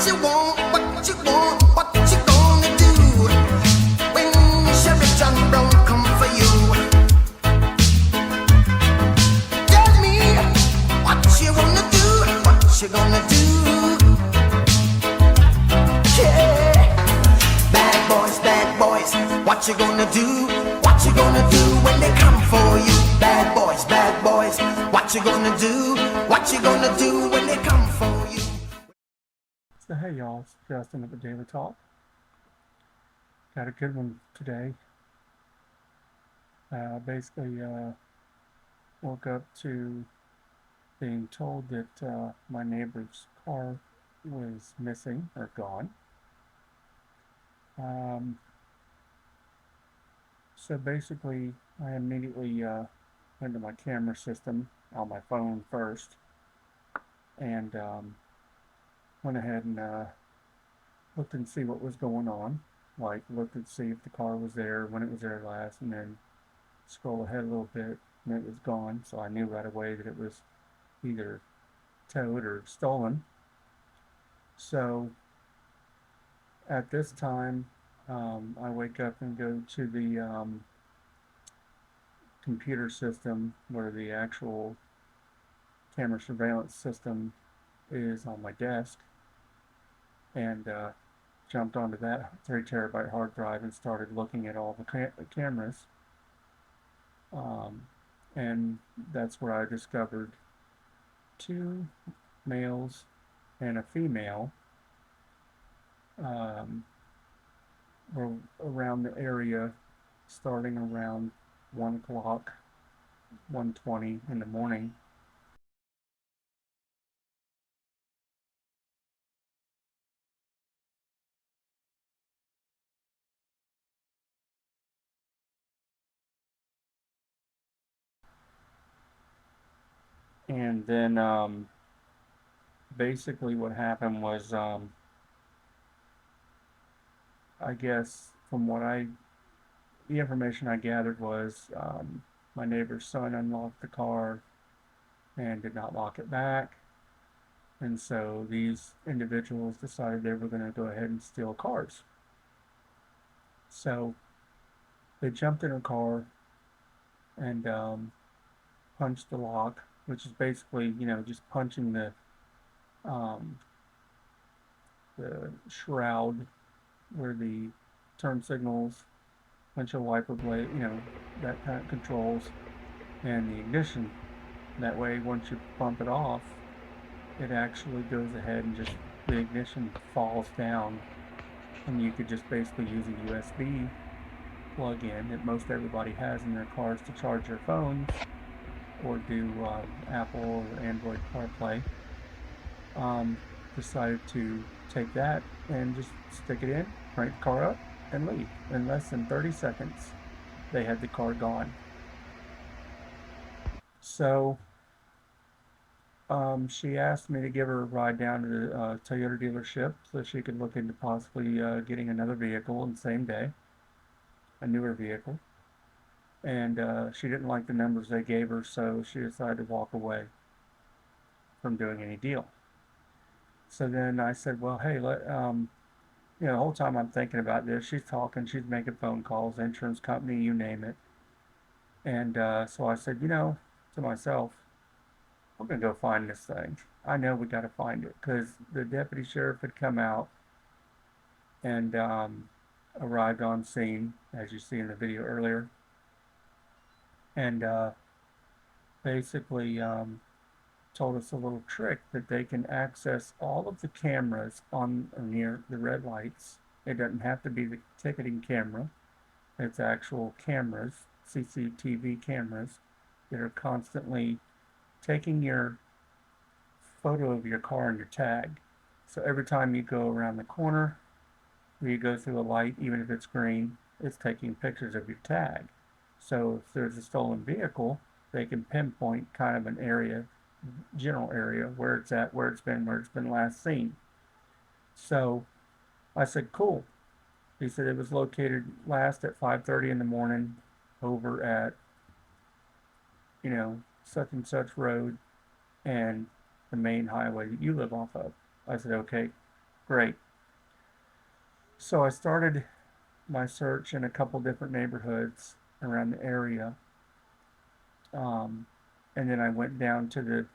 you want, what you want, what you gonna do when Sheriff John Brown come for you? Tell me what you wanna do, what you gonna do. Yeah, bad boys, what you gonna do? What you gonna do when they come for you? Bad boys, what you gonna do? What you gonna do when they come for you? So hey y'all, it's Justin at the Daily Talk. Got a good one today. Basically woke up to being told that my neighbor's car was missing or gone. Um, so basically I immediately went to my camera system on my phone first and went ahead and looked and see what was going on. Like looked and see if the car was there, when it was there last, and then scroll ahead a little bit and it was gone. So I knew right away that it was either towed or stolen. So at this time, I wake up and go to the computer system where the actual camera surveillance system is on my desk, and jumped onto that 3 terabyte hard drive and started looking at all the cameras. Um, and that's where I discovered 2 males and a female um, were around the area starting around 1 o'clock, 1:20 in the morning. And then basically what happened was, I guess from the information I gathered was my neighbor's son unlocked the car and did not lock it back. And so these individuals decided they were going to go ahead and steal cars. So they jumped in a car and punched the lock, which is basically, just punching um, the shroud where the turn signals, windshield wiper blade, that kind of controls, and the ignition. That way, once you bump it off, it actually goes ahead and just the ignition falls down, and you could just basically use a USB plug-in that most everybody has in their cars to charge their phones or do Apple or Android CarPlay. Um, Decided to take that and just stick it in, crank the car up, and leave. In less than 30 seconds, they had the car gone. So she asked me to give her a ride down to the Toyota dealership so she could look into possibly getting another vehicle in the same day, a newer vehicle. And she didn't like the numbers they gave her, so she decided to walk away from doing any deal. So then I said, well, hey, the whole time I'm thinking about this, she's talking, she's making phone calls, insurance company, you name it. And so I said, to myself, we're going to go find this thing. I know we got to find it because the deputy sheriff had come out and arrived on scene, as you see in the video earlier, and basically told us a little trick that they can access all of the cameras on or near the red lights. It doesn't have to be the ticketing camera. It's actual cameras, CCTV cameras, that are constantly taking your photo of your car and your tag. So every time you go around the corner or you go through a light, even if it's green, it's taking pictures of your tag. So if there's a stolen vehicle, they can pinpoint kind of an area, general area, where it's at, where it's been last seen. So I said, cool. He said it was located last at 5:30 in the morning over at, such and such road and the main highway that you live off of. I said, okay. Great. So I started my search in a couple different neighborhoods around the area. Um, and then I went down to the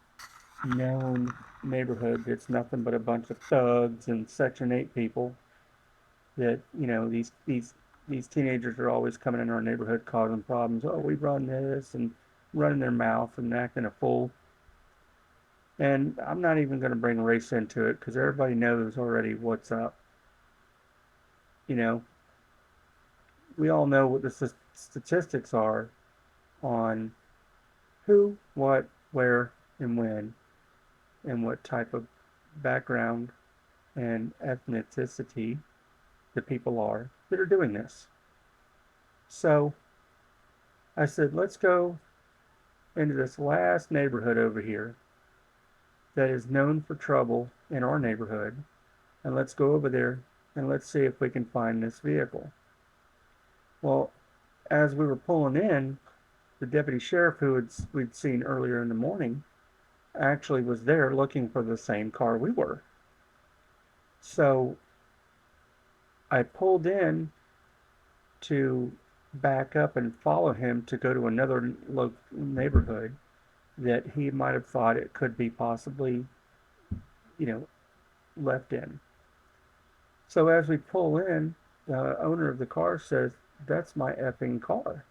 known neighborhood that's nothing but a bunch of thugs and Section 8 people that, these teenagers are always coming in our neighborhood causing problems. Oh, we run this and running their mouth and acting a fool. And I'm not even going to bring race into it because everybody knows already what's up. You know, we all know what the statistics are on who, what, where, and when, and what type of background and ethnicity the people are that are doing this. So I said, let's go into this last neighborhood over here that is known for trouble in our neighborhood, and let's go over there and let's see if we can find this vehicle. Well, as we were pulling in, the deputy sheriff we'd seen earlier in the morning actually was there looking for the same car we were. So I pulled in to back up and follow him to go to another neighborhood that he might have thought it could be possibly, you know, left in. So as we pull in, the owner of the car says, "That's my effing car."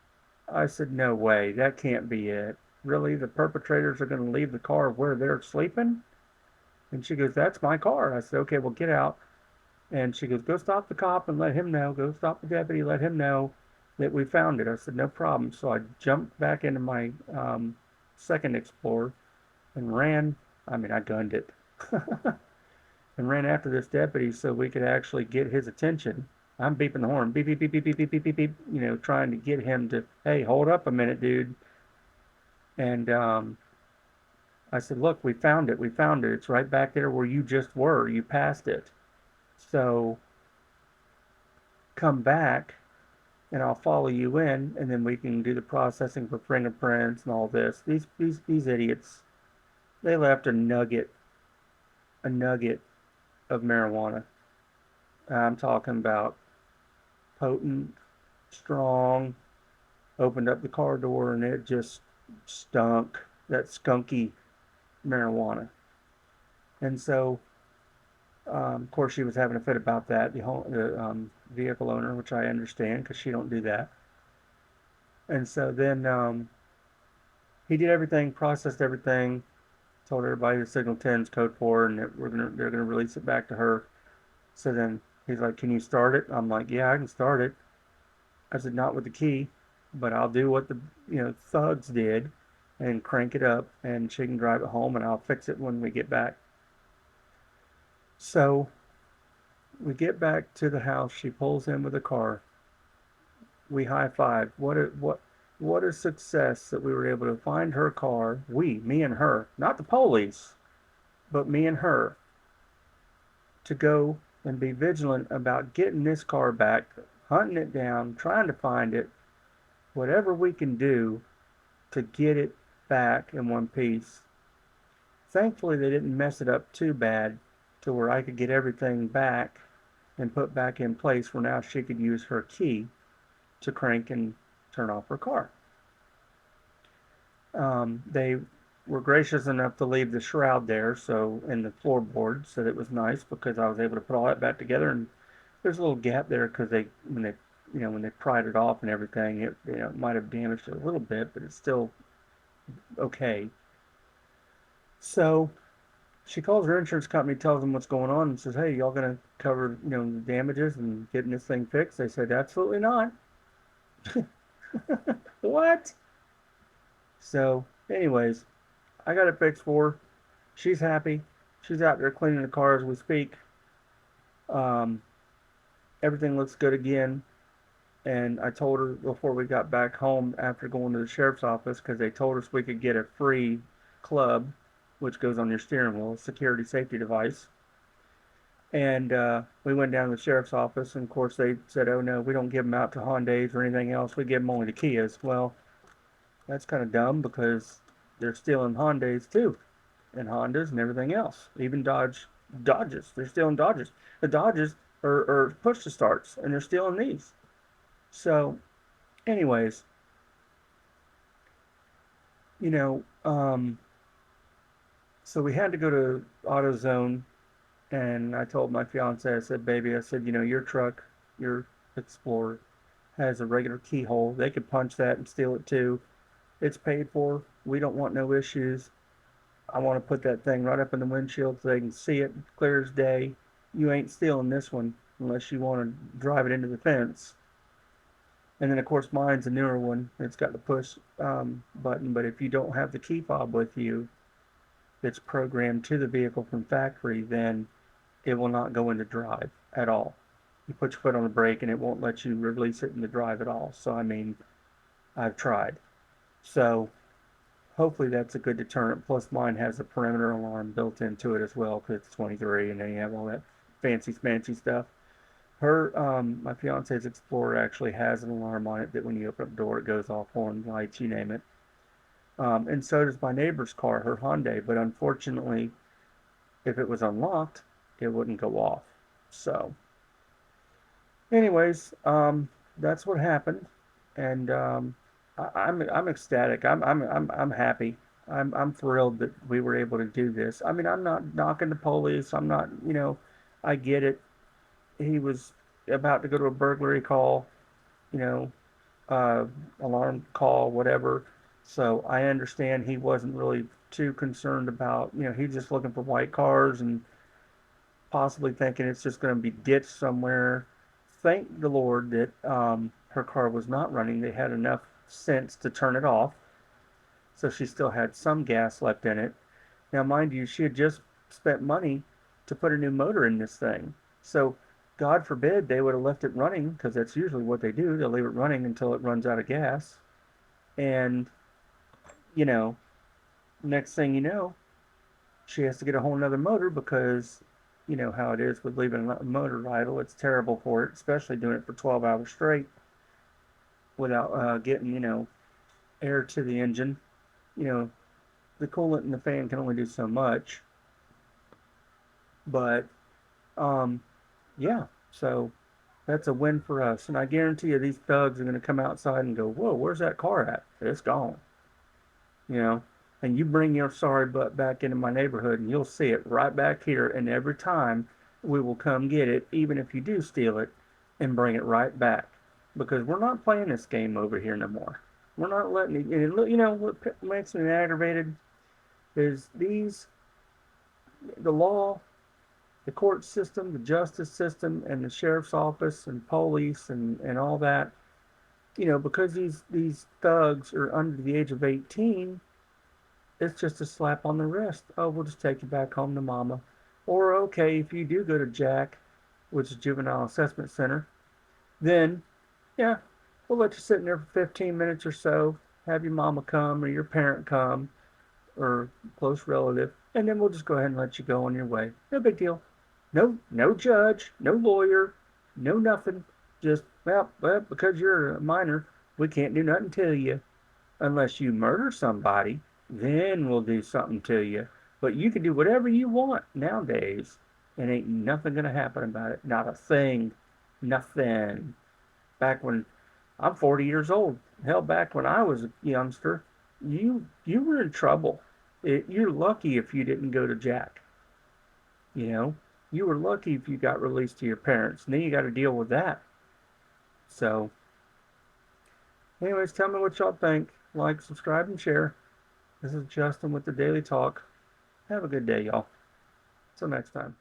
I said, "No way, that can't be it. Really? The perpetrators are going to leave the car where they're sleeping?" And she goes, "That's my car." I said, "Okay, well, get out." And she goes, "Go stop the cop and let him know. Go stop the deputy, let him know that we found it." I said, "No problem." So I jumped back into my second Explorer and ran. I mean, I gunned it. And ran after this deputy so we could actually get his attention. I'm beeping the horn, beep, beep, beep, beep, beep, beep, beep, beep, beep, trying to get him to, hey, hold up a minute, dude. And I said, "Look, we found it. We found it. It's right back there where you just were. You passed it. So come back and I'll follow you in, and then we can do the processing for fingerprints and all this." These idiots, they left a nugget of marijuana. I'm talking about potent, strong. Opened up the car door and it just stunk, that skunky marijuana. And so, of course, she was having a fit about that. The vehicle owner, which I understand because she don't do that. And so then he did everything, processed everything, told everybody the signal 10's code 4, and that they're gonna release it back to her. So then he's like, "Can you start it?" I'm like, "Yeah, I can start it." I said, "Not with the key, but I'll do what the thugs did and crank it up, and she can drive it home, and I'll fix it when we get back." So we get back to the house. She pulls in with the car. We high five. What a success that we were able to find her car. Me and her, not the police, but me and her, to go and be vigilant about getting this car back, hunting it down, trying to find it, whatever we can do to get it back in one piece. Thankfully, they didn't mess it up too bad to where I could get everything back and put back in place where now she could use her key to crank and turn off her car. They were gracious enough to leave the shroud there, so in the floorboard, so that was nice because I was able to put all that back together. And there's a little gap there because when they pried it off and everything, it might have damaged it a little bit, but it's still okay. So she calls her insurance company, tells them what's going on, and says, "Hey, y'all gonna cover the damages and getting this thing fixed?" They said, "Absolutely not." What? So, anyways, I got it fixed for her. She's happy. She's out there cleaning the car as we speak. Um, Everything looks good again. And I told her before we got back home after going to the sheriff's office, because they told us we could get a free club, which goes on your steering wheel, a security safety device. And we went down to the sheriff's office, and of course they said, "Oh no, we don't give them out to Hyundais or anything else. We give them only to Kias." Well, that's kind of dumb because they're stealing Hyundais too, and Hondas and everything else, even Dodge Dodges. They're stealing Dodges. The Dodges are push to starts, and they're stealing these. So, anyways, you know, so we had to go to AutoZone, and I told my fiance, I said, baby, I said, your truck, your Explorer, has a regular keyhole. They could punch that and steal it too. It's paid for. We don't want no issues. I want to put that thing right up in the windshield so they can see it clear as day. You ain't stealing this one unless you want to drive it into the fence. And then, of course, mine's a newer one. It's got the push button, but if you don't have the key fob with you, it's programmed to the vehicle from factory, then it will not go into drive at all. You put your foot on the brake and it won't let you release it into drive at all. So, I mean, I've tried. So, hopefully that's a good deterrent. Plus, mine has a perimeter alarm built into it as well because it's 23, and then you have all that fancy stuff. My fiance's Explorer actually has an alarm on it that when you open up the door, it goes off, horn, lights, you name it. And so does my neighbor's car, her Hyundai. But unfortunately, if it was unlocked, it wouldn't go off. So, anyways, that's what happened, and I'm ecstatic. I'm happy. I'm thrilled that we were able to do this. I mean, I'm not knocking the police. I'm not, I get it. He was about to go to a burglary call, you know, uh, alarm call, whatever. So I understand he wasn't really too concerned about, he's just looking for white cars and possibly thinking it's just going to be ditched somewhere. Thank the Lord that her car was not running. They had enough sense to turn it off, so she still had some gas left in it. Now, mind you, she had just spent money to put a new motor in this thing. So, God forbid they would have left it running, because that's usually what they do. They'll leave it running until it runs out of gas. And, you know, next thing you know, she has to get a whole nother motor because you know how it is with leaving a motor idle. It's terrible for it, especially doing it for 12 hours straight without getting, air to the engine. You know, the coolant in the fan can only do so much. But, um, yeah, so that's a win for us. And I guarantee you these thugs are going to come outside and go, whoa, where's that car at? It's gone. You know, and you bring your sorry butt back into my neighborhood and you'll see it right back here. And every time we will come get it, even if you do steal it, and bring it right back. Because we're not playing this game over here no more. We're not letting it, and you know what makes me aggravated is the law, the court system, the justice system, and the sheriff's office and police and all that. You know, because these thugs are under the age of 18, it's just a slap on the wrist. Oh, we'll just take you back home to mama. Or, okay, if you do go to JAC, which is Juvenile Assessment Center, then, yeah, we'll let you sit in there for 15 minutes or so, have your mama come or your parent come or close relative, and then we'll just go ahead and let you go on your way. No big deal. No judge, no lawyer, no nothing. Just, well, because you're a minor, we can't do nothing to you unless you murder somebody. Then we'll do something to you. But you can do whatever you want nowadays, and ain't nothing gonna happen about it. Not a thing. Nothing. Back when I'm 40 years old, hell, back when I was a youngster, you were in trouble. You're lucky if you didn't go to JAC. You know, you were lucky if you got released to your parents, and then you got to deal with that. So, anyways, tell me what y'all think. Like, subscribe, and share. This is Justin with the Daily Talk. Have a good day, y'all. Till next time.